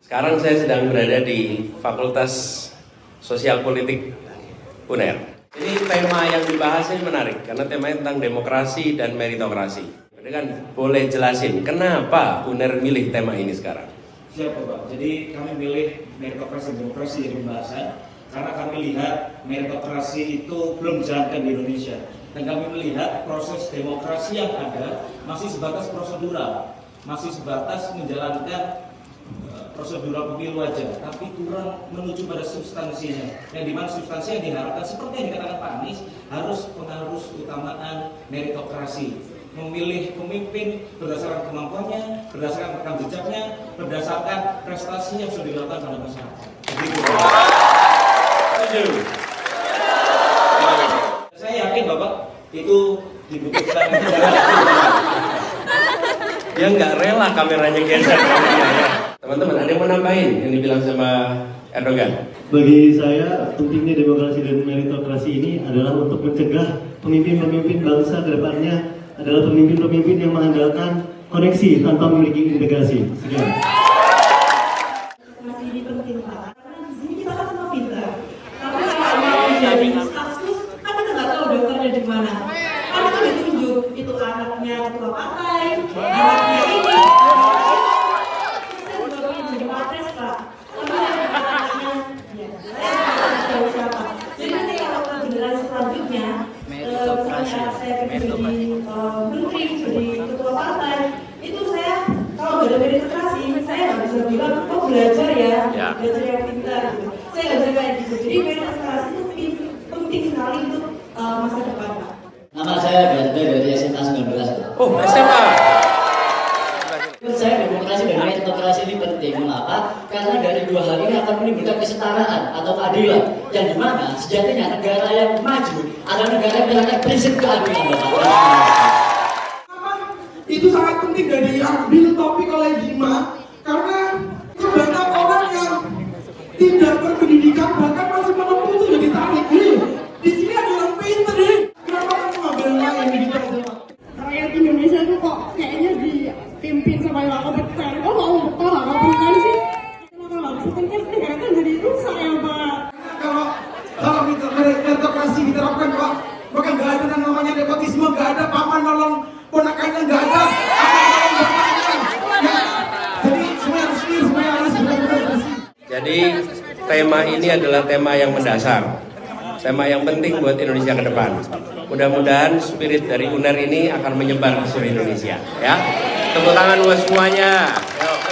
Sekarang saya sedang berada di Fakultas Sosial Politik UNER. Ini tema yang dibahas ini menarik karena temanya tentang demokrasi dan meritokrasi. Jadi kan boleh jelasin kenapa UNER milih tema ini sekarang? Siapa Pak? Jadi kami milih meritokrasi dan demokrasi jadi pembahasan karena kami lihat meritokrasi itu belum dijalankan di Indonesia, dan kami melihat proses demokrasi yang ada masih sebatas prosedural, masih sebatas menjalankan prosedural pemilu aja, tapi kurang menuju pada substansinya. Yang dimana substansi yang diharapkan seperti yang dikatakan Pak Anies harus utamaan meritokrasi, memilih pemimpin berdasarkan kemampuannya, berdasarkan rekam jejaknya, berdasarkan prestasi yang sudah dilakukan pada masyarakat. Saya yakin Bapak itu dibutuhkan. Dia nggak rela kameranya geser. Teman-teman, ada yang mau nambahin yang dibilang sama Erdogan? Bagi saya, pentingnya demokrasi dan meritokrasi ini adalah untuk mencegah pemimpin-pemimpin bangsa ke depannya adalah pemimpin-pemimpin yang mengandalkan koneksi tanpa memiliki integrasi. Sekian. Masih ini penting Pak, karena di sini kita kan semua pintar. Tapi kalau mau jadi status, kan kita nggak tahu dokternya di mana. Kan itu ditunjuk, itu anaknya ketua partai, anaknya ini. Menteri, jadi ketua partai, itu saya kalau nggak ada meritokrasi, saya nggak bisa bilang, oh belajar ya, belajar yang pintar gitu. Saya nggak bisa kayak gitu. Jadi meritokrasi itu penting sekali untuk masa depan Pak. Nama saya Ganda dari SMA 19. Oh, SMA. Menurut saya demokrasi dan meritokrasi ini penting. Mengapa? Karena dari dua hal ini akan menimbulkan kesetaraan atau keadilan, yang dimana sejatinya negara yang maju adalah negara yang menerapkan prinsip keadilan. Itu sangat penting dan diambil topik oleh Bima karena banyak orang yang tidak berpendidikan bahkan masih menempuh itu jadi tarik. Di sini ada orang pinter nih. Kenapa kamu ngambil yang lain gitu aja? Rakyat Indonesia itu kok kayaknya dipimpin sama yang nggak kompeten. Kok nggak kompeten lah, nggak kompeten sih? Kenapa nggak kompeten? Kan negara kan jadi rusak ya Pak. Kalau meritokrasi diterapkan Pak, maka nggak ada yang namanya nepotisme, nggak ada paman nolong ponakannya, nggak ada. Jadi semua harus clear, semua harus benar-benar bersih. Jadi tema ini adalah tema yang mendasar, tema yang penting buat Indonesia ke depan. Mudah-mudahan spirit dari UNER ini akan menyebar ke seluruh Indonesia. Ya, tepuk tangan buat semuanya. Yuk.